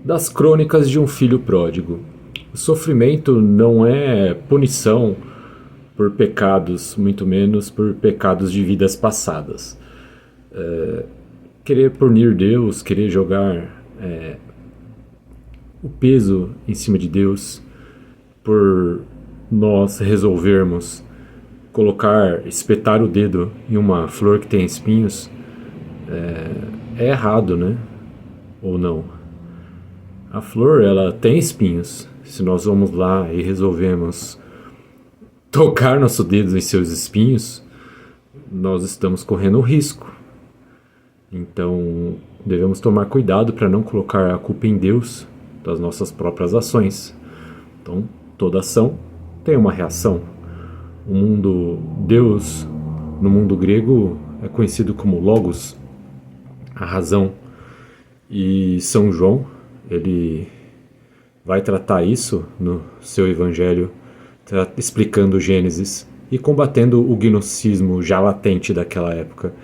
Das crônicas de um filho pródigo. O sofrimento não é punição por pecados, muito menos por pecados de vidas passadas. Querer punir Deus, querer jogar o peso em cima de Deus por nós resolvermos espetar o dedo em uma flor que tem espinhos, é errado, né? Ou não? A flor, ela tem espinhos. Se nós vamos lá e resolvemos tocar nosso dedo em seus espinhos, nós estamos correndo um risco. Então, devemos tomar cuidado para não colocar a culpa em Deus das nossas próprias ações. Então, toda ação tem uma reação. O mundo Deus, no mundo grego, é conhecido como Logos, a razão. E São João, ele vai tratar isso no seu evangelho, explicando Gênesis e combatendo o gnosticismo já latente daquela época,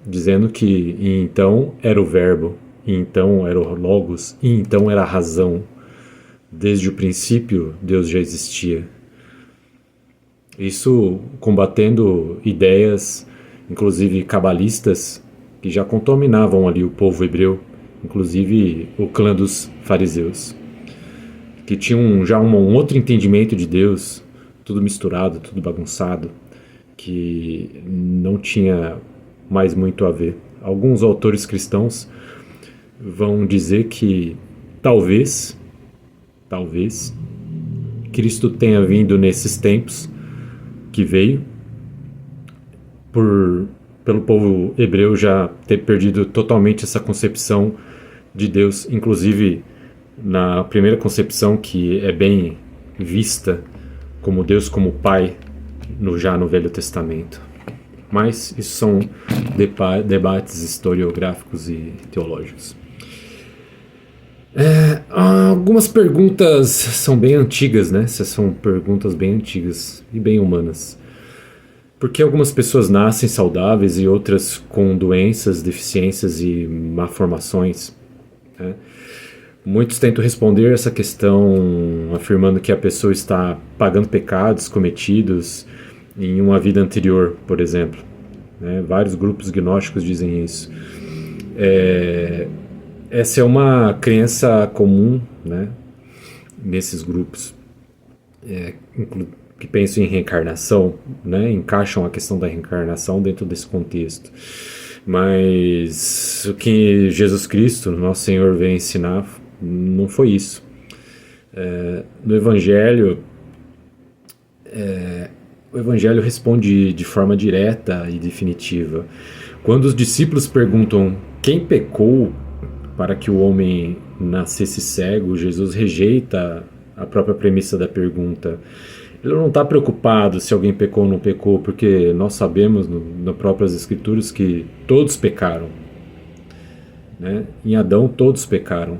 dizendo que e então era o verbo, e então era o Logos, e então era a razão. Desde o princípio, Deus já existia. Isso combatendo ideias, inclusive cabalistas, que já contaminavam ali o povo hebreu, inclusive o clã dos fariseus, que tinham já um outro entendimento de Deus, tudo misturado, tudo bagunçado, que não tinha mais muito a ver. Alguns autores cristãos vão dizer que talvez Cristo tenha vindo nesses tempos que veio pelo povo hebreu já ter perdido totalmente essa concepção de Deus, inclusive na primeira concepção, que é bem vista como Deus como Pai já no Velho Testamento. Mas isso são debates historiográficos e teológicos. Algumas perguntas são bem antigas, né? Essas são perguntas bem antigas e bem humanas. Por que algumas pessoas nascem saudáveis e outras com doenças, deficiências e malformações? Né? Muitos tentam responder essa questão afirmando que a pessoa está pagando pecados cometidos em uma vida anterior, por exemplo. Né? Vários grupos gnósticos dizem isso. Essa é uma crença comum, né, nesses grupos que pensam em reencarnação, né, encaixam a questão da reencarnação dentro desse contexto. Mas o que Jesus Cristo, nosso Senhor, veio ensinar não foi isso. No Evangelho, o Evangelho responde de forma direta e definitiva. Quando os discípulos perguntam quem pecou para que o homem nascesse cego, Jesus rejeita a própria premissa da pergunta. Ele não está preocupado se alguém pecou ou não pecou, porque nós sabemos nas próprias Escrituras que todos pecaram. Né? Em Adão todos pecaram.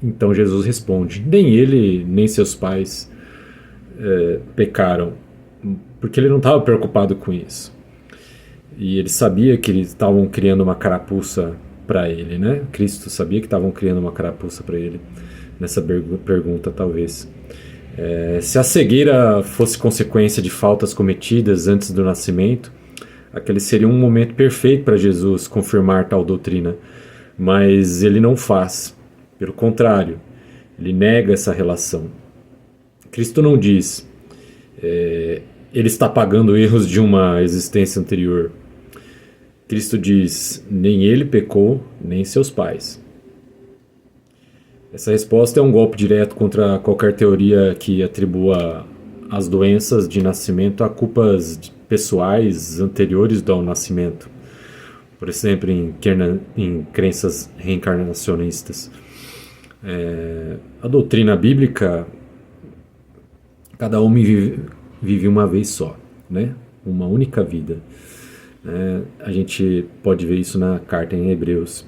Então Jesus responde, nem ele nem seus pais pecaram, porque ele não estava preocupado com isso. E ele sabia que eles estavam criando uma carapuça para ele, né? Cristo sabia que estavam criando uma carapuça para ele nessa pergunta, talvez. Se a cegueira fosse consequência de faltas cometidas antes do nascimento, aquele seria um momento perfeito para Jesus confirmar tal doutrina. Mas ele não faz. Pelo contrário, ele nega essa relação. Cristo não diz, ele está pagando erros de uma existência anterior. Cristo diz, nem ele pecou, nem seus pais. Essa resposta é um golpe direto contra qualquer teoria que atribua as doenças de nascimento a culpas pessoais anteriores ao nascimento. Por exemplo, em crenças reencarnacionistas. A doutrina bíblica, cada homem vive uma vez só, né? Uma única vida. A gente pode ver isso na carta em Hebreus.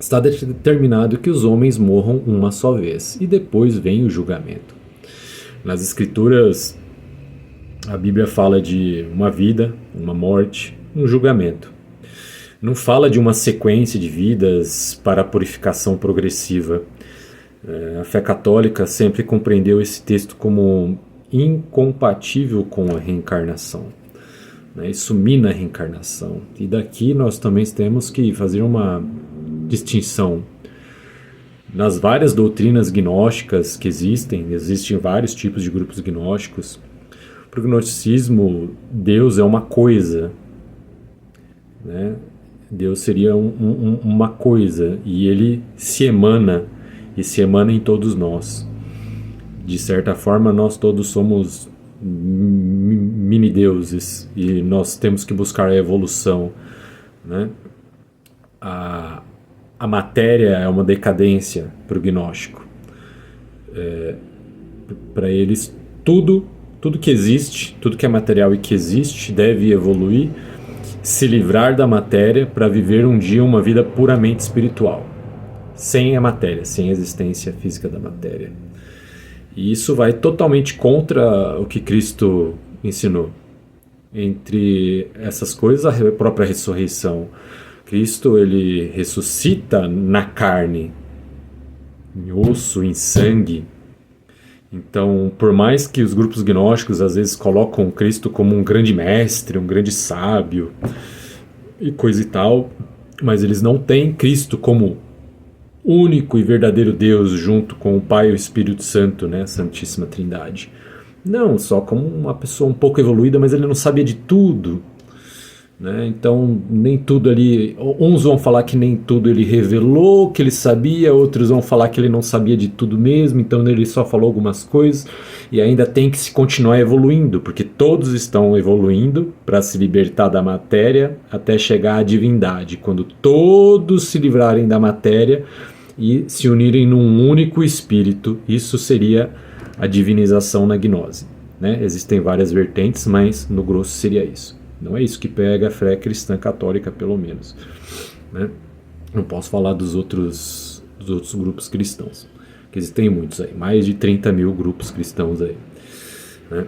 Está determinado que os homens morram uma só vez e depois vem o julgamento. Nas Escrituras, a Bíblia fala de uma vida, uma morte, um julgamento. não fala de uma sequência de vidas para a purificação progressiva. A fé católica sempre compreendeu esse texto como incompatível com a reencarnação. Isso mina a reencarnação. E daqui nós também temos que fazer uma distinção. Nas várias doutrinas gnósticas que existem vários tipos de grupos gnósticos. Para o gnosticismo, Deus é uma coisa, né? Deus seria uma coisa, e ele se emana em todos nós. De certa forma, nós todos somos mini-deuses, e nós temos que buscar a evolução, né? A matéria é uma decadência para o gnóstico. Para eles, tudo que existe, tudo que é material e que existe, deve evoluir, se livrar da matéria para viver um dia uma vida puramente espiritual, sem a matéria, sem a existência física da matéria. E isso vai totalmente contra o que Cristo ensinou. Entre essas coisas, a própria ressurreição. Cristo, ele ressuscita na carne, em osso, em sangue. Então, por mais que os grupos gnósticos às vezes colocam Cristo como um grande mestre, um grande sábio e coisa e tal, mas eles não têm Cristo como único e verdadeiro Deus junto com o Pai e o Espírito Santo, né? Santíssima Trindade. Não, só como uma pessoa um pouco evoluída, mas ele não sabia de tudo, né? Então, nem tudo ali... Uns vão falar que nem tudo ele revelou, que ele sabia, outros vão falar que ele não sabia de tudo mesmo, então ele só falou algumas coisas, e ainda tem que se continuar evoluindo, porque todos estão evoluindo para se libertar da matéria até chegar à divindade. Quando todos se livrarem da matéria e se unirem num único espírito, isso seria a divinização na gnose, né? Existem várias vertentes, mas no grosso seria isso. Não é isso que pega a fé cristã católica, pelo menos, né? Não posso falar dos outros grupos cristãos, que existem muitos aí, mais de 30 mil grupos cristãos aí, né?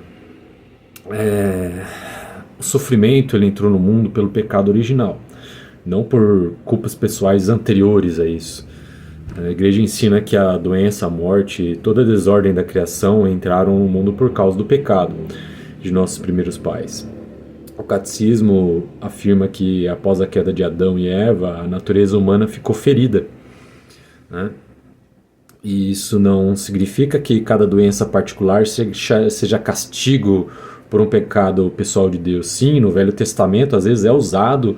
O sofrimento, ele entrou no mundo pelo pecado original, não por culpas pessoais anteriores a isso. A igreja ensina que a doença, a morte e toda a desordem da criação entraram no mundo por causa do pecado de nossos primeiros pais. O catecismo afirma que após a queda de Adão e Eva, a natureza humana ficou ferida, né? E isso não significa que cada doença particular seja castigo por um pecado pessoal de Deus. Sim, no Velho Testamento às vezes é usado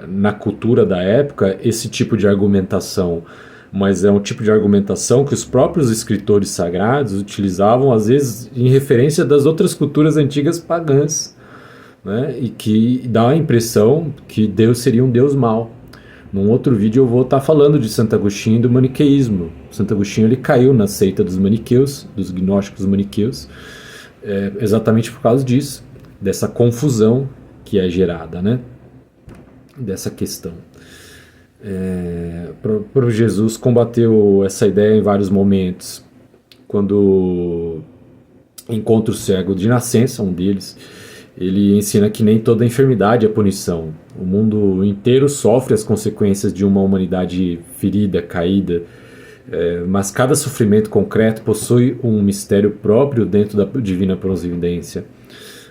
na cultura da época esse tipo de argumentação, mas é um tipo de argumentação que os próprios escritores sagrados utilizavam às vezes em referência das outras culturas antigas pagãs, né? E que dá a impressão que Deus seria um Deus mau. Num outro vídeo eu vou estar falando de Santo Agostinho e do maniqueísmo. Santo Agostinho, ele caiu na seita dos maniqueus, dos gnósticos maniqueus, exatamente por causa disso, dessa confusão que é gerada, né? Dessa questão. Para Jesus combateu essa ideia em vários momentos. Quando encontra o cego de nascença, um deles, ele ensina que nem toda enfermidade é punição. O mundo inteiro sofre as consequências de uma humanidade ferida, caída, mas cada sofrimento concreto possui um mistério próprio dentro da divina providência.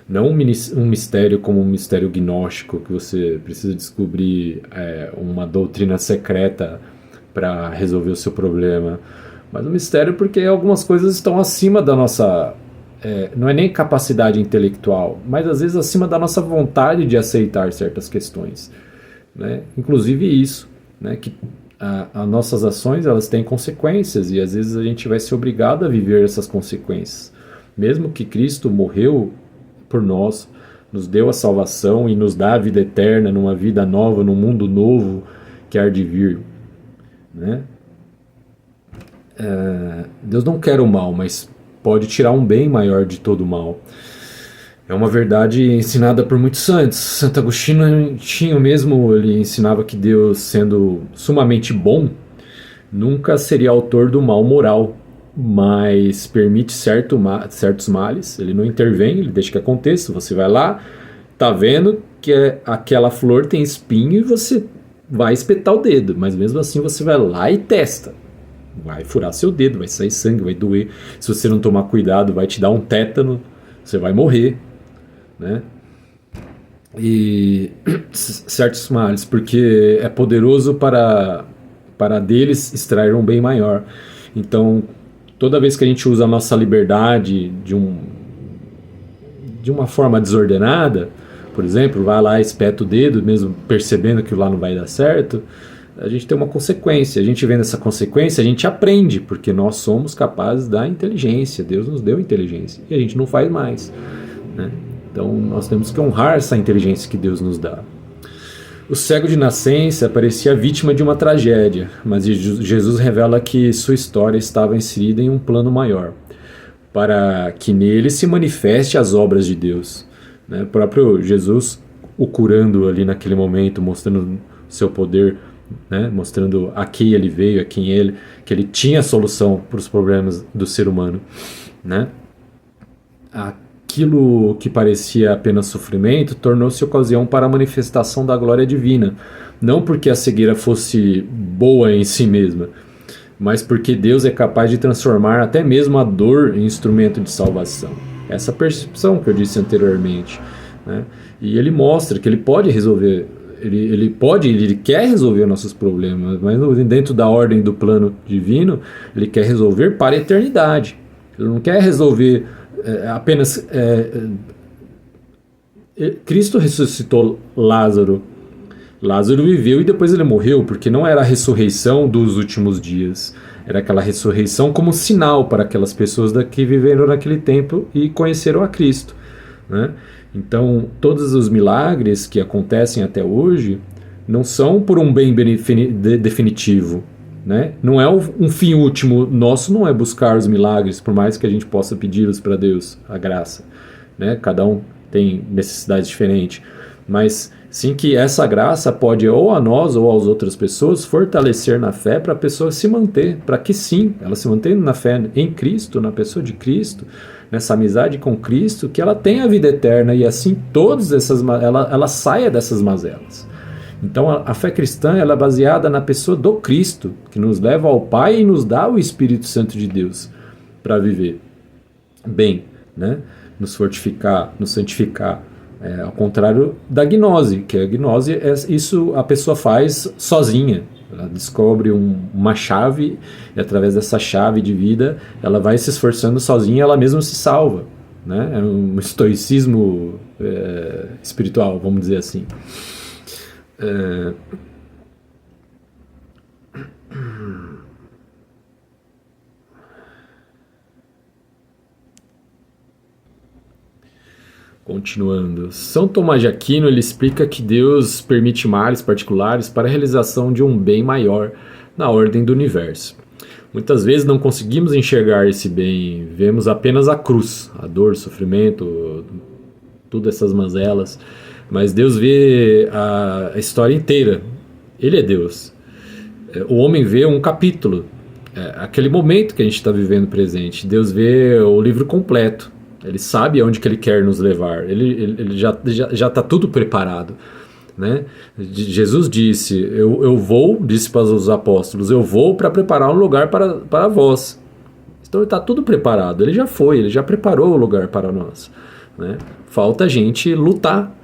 Não um mistério como um mistério gnóstico, que você precisa descobrir uma doutrina secreta para resolver o seu problema. Mas um mistério porque algumas coisas estão acima da nossa... não é nem capacidade intelectual, mas às vezes acima da nossa vontade de aceitar certas questões, né? Inclusive isso, né? Que as nossas ações, elas têm consequências, e às vezes a gente vai ser obrigado a viver essas consequências. Mesmo que Cristo morreu por nós, nos deu a salvação e nos dá a vida eterna, numa vida nova, num mundo novo que há de vir, né? Deus não quer o mal, mas pode tirar um bem maior de todo o mal. É uma verdade ensinada por muitos santos. Santo Agostinho mesmo, ele ensinava que Deus, sendo sumamente bom, nunca seria autor do mal moral, mas permite certos males. Ele não intervém, ele deixa que aconteça. Você vai lá, tá vendo que aquela flor tem espinho e você vai espetar o dedo, mas mesmo assim você vai lá e testa. Vai furar seu dedo, vai sair sangue, vai doer. Se você não tomar cuidado, vai te dar um tétano, você vai morrer, né? E certos males, porque é poderoso para deles extrair um bem maior. Então, toda vez que a gente usa a nossa liberdade de uma forma desordenada, por exemplo, vai lá e espeta o dedo, mesmo percebendo que lá não vai dar certo, a gente tem uma consequência. A gente vendo essa consequência, a gente aprende, porque nós somos capazes da inteligência. Deus nos deu inteligência e a gente não faz mais, né? Então nós temos que honrar essa inteligência que Deus nos dá. O cego de nascença parecia vítima de uma tragédia, mas Jesus revela que sua história estava inserida em um plano maior, para que nele se manifeste as obras de Deus, né? O próprio Jesus o curando ali naquele momento, mostrando seu poder, né? Mostrando a quem ele veio, a quem ele, que ele tinha a solução para os problemas do ser humano, né? Aquilo que parecia apenas sofrimento tornou-se ocasião para a manifestação da glória divina, não porque a cegueira fosse boa em si mesma, mas porque Deus é capaz de transformar até mesmo a dor em instrumento de salvação. Essa percepção que eu disse anteriormente, né? E ele mostra que ele pode resolver, ele quer resolver nossos problemas, mas dentro da ordem do plano divino, ele quer resolver para a eternidade. Ele não quer resolver apenas... Cristo ressuscitou Lázaro. Lázaro viveu e depois ele morreu, porque não era a ressurreição dos últimos dias. Era aquela ressurreição como sinal para aquelas pessoas que viveram naquele tempo e conheceram a Cristo, né? Então, todos os milagres que acontecem até hoje não são por um bem definitivo, né? Não é um fim último nosso, não é buscar os milagres, por mais que a gente possa pedi-los para Deus, a graça, né? Cada um tem necessidades diferentes, mas sim que essa graça pode ou a nós ou às outras pessoas fortalecer na fé para a pessoa se manter, para que sim, ela se mantenha na fé em Cristo, na pessoa de Cristo, nessa amizade com Cristo, que ela tenha a vida eterna e assim ela saia dessas mazelas. Então a fé cristã ela é baseada na pessoa do Cristo, que nos leva ao Pai e nos dá o Espírito Santo de Deus para viver bem, né? Nos fortificar, nos santificar. Ao contrário da gnose, que a gnose isso a pessoa faz sozinha. Ela descobre uma chave e através dessa chave de vida ela vai se esforçando sozinha, ela mesma se salva, né? É um estoicismo espiritual, vamos dizer assim. Continuando, São Tomás de Aquino ele explica que Deus permite males particulares para a realização de um bem maior na ordem do universo. Muitas vezes não conseguimos enxergar esse bem, vemos apenas a cruz, a dor, o sofrimento, todas essas mazelas, mas Deus vê a história inteira. Ele é Deus. O homem vê um capítulo, aquele momento que a gente está vivendo presente. Deus vê o livro completo. Ele sabe aonde que ele quer nos levar. Ele já está tudo preparado, né? Jesus disse, eu vou, disse para os apóstolos, eu vou para preparar um lugar para vós. Então está tudo preparado. Ele já foi, ele já preparou o lugar para nós, né? Falta a gente lutar,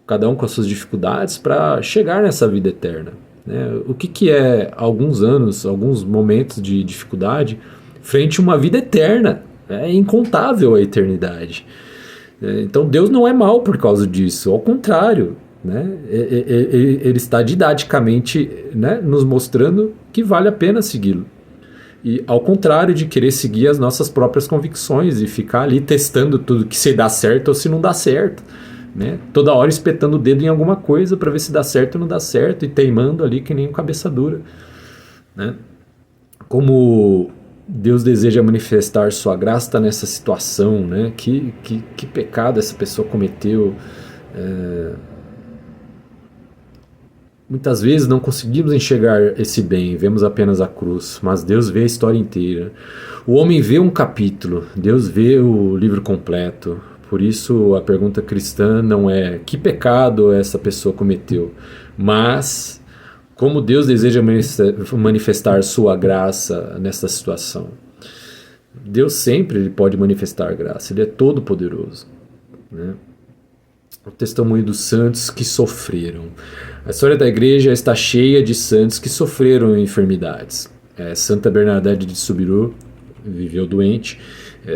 cada um com as suas dificuldades, para chegar nessa vida eterna, né? O que é alguns anos, alguns momentos de dificuldade frente a uma vida eterna? É incontável a eternidade. Então Deus não é mau por causa disso, ao contrário, né? Ele está didaticamente, né, nos mostrando que vale a pena segui-lo. E ao contrário de querer seguir as nossas próprias convicções e ficar ali testando tudo, que se dá certo ou se não dá certo, né? Toda hora espetando o dedo em alguma coisa para ver se dá certo ou não dá certo e teimando ali que nem um cabeça dura, né? Como Deus deseja manifestar sua graça, está nessa situação, né? Que pecado essa pessoa cometeu. Muitas vezes não conseguimos enxergar esse bem, vemos apenas a cruz, mas Deus vê a história inteira. O homem vê um capítulo, Deus vê o livro completo. Por isso a pergunta cristã não é que pecado essa pessoa cometeu, mas como Deus deseja manifestar sua graça nessa situação. Deus sempre ele pode manifestar graça, ele é todo poderoso, né? O testemunho dos santos que sofreram. A história da igreja está cheia de santos que sofreram enfermidades. Santa Bernadette de Soubirous viveu doente.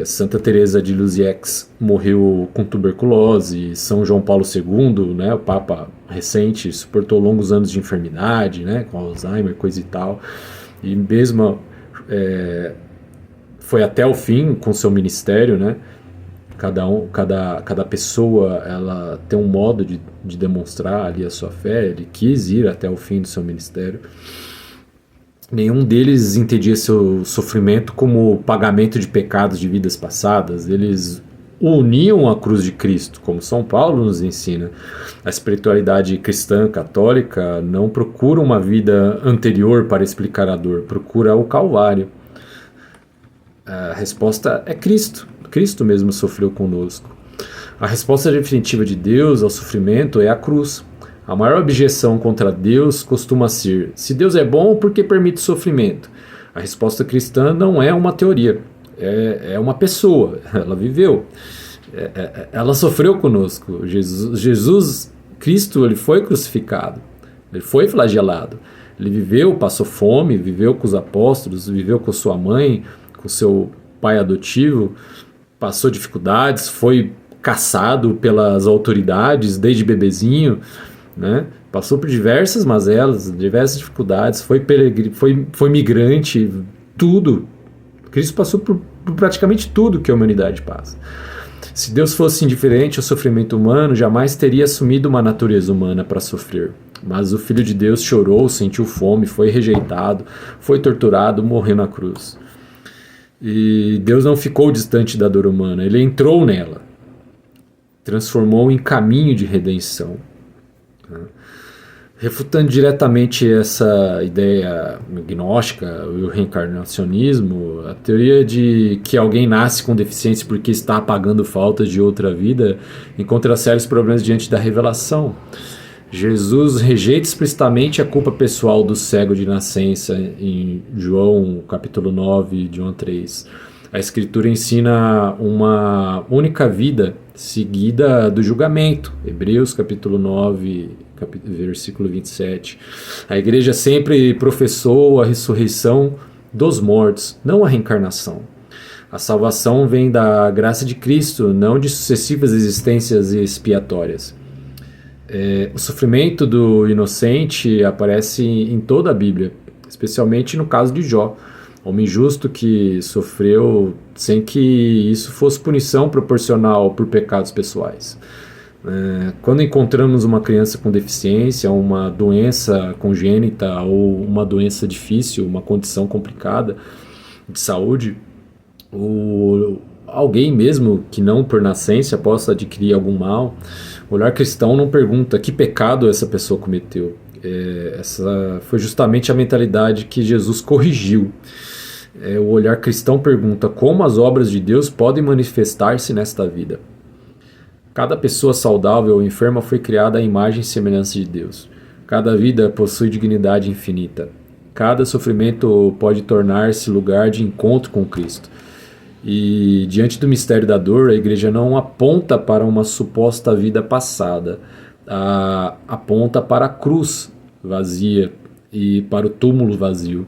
Santa Teresa de Lisieux morreu com tuberculose. São João Paulo II, né, o Papa recente, suportou longos anos de enfermidade, né, com Alzheimer, coisa e tal. E mesmo foi até o fim com seu ministério, né? Cada pessoa ela tem um modo de demonstrar ali a sua fé. Ele quis ir até o fim do seu ministério. Nenhum deles entendia seu sofrimento como pagamento de pecados de vidas passadas. Eles uniam a cruz de Cristo, como São Paulo nos ensina. A espiritualidade cristã católica não procura uma vida anterior para explicar a dor, procura o Calvário. A resposta é Cristo. Cristo mesmo sofreu conosco. A resposta definitiva de Deus ao sofrimento é a cruz. A maior objeção contra Deus costuma ser: se Deus é bom, por que permite sofrimento? A resposta cristã não é uma teoria, é uma pessoa. Ela viveu, ela sofreu conosco. Jesus Cristo, ele foi crucificado, ele foi flagelado, ele viveu, passou fome, viveu com os apóstolos, viveu com sua mãe, com seu pai adotivo, passou dificuldades, foi caçado pelas autoridades desde bebezinho, né? Passou por diversas mazelas, diversas dificuldades, foi peregrino, foi migrante, tudo. Cristo passou por praticamente tudo que a humanidade passa. Se Deus fosse indiferente ao sofrimento humano, jamais teria assumido uma natureza humana para sofrer. Mas o Filho de Deus chorou, sentiu fome, foi rejeitado, foi torturado, morreu na cruz. E Deus não ficou distante da dor humana, ele entrou nela, transformou em caminho de redenção. Refutando diretamente essa ideia gnóstica, o reencarnacionismo, a teoria de que alguém nasce com deficiência porque está apagando faltas de outra vida, encontra sérios problemas diante da revelação. Jesus rejeita explicitamente a culpa pessoal do cego de nascença em João capítulo 9, João 3. A Escritura ensina uma única vida seguida do julgamento. Hebreus capítulo 9, versículo 27. A igreja sempre professou a ressurreição dos mortos, não a reencarnação. A salvação vem da graça de Cristo, não de sucessivas existências expiatórias. O sofrimento do inocente aparece em toda a Bíblia, especialmente no caso de Jó, homem justo que sofreu sem que isso fosse punição proporcional por pecados pessoais. Quando encontramos uma criança com deficiência, uma doença congênita ou uma doença difícil, uma condição complicada de saúde, ou alguém mesmo que não por nascença possa adquirir algum mal, o olhar cristão não pergunta que pecado essa pessoa cometeu. Essa foi justamente a mentalidade que Jesus corrigiu. O olhar cristão pergunta como as obras de Deus podem manifestar-se nesta vida. Cada pessoa saudável ou enferma foi criada à imagem e semelhança de Deus. Cada vida possui dignidade infinita. Cada sofrimento pode tornar-se lugar de encontro com Cristo. E diante do mistério da dor, a igreja não aponta para uma suposta vida passada, aponta para a cruz vazia e para o túmulo vazio.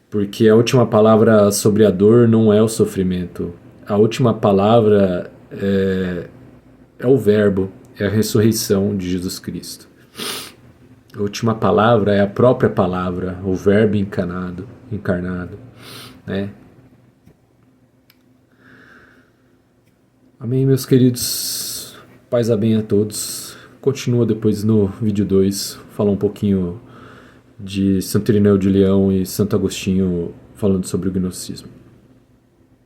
Porque a última palavra sobre a dor não é o sofrimento. A última palavra é o verbo, é a ressurreição de Jesus Cristo. A última palavra é a própria palavra, o verbo encarnado, né? Amém, meus queridos. Paz a bem a todos. Continua depois no vídeo 2, falar um pouquinho de Santo Irineu de Leão e Santo Agostinho falando sobre o gnosticismo.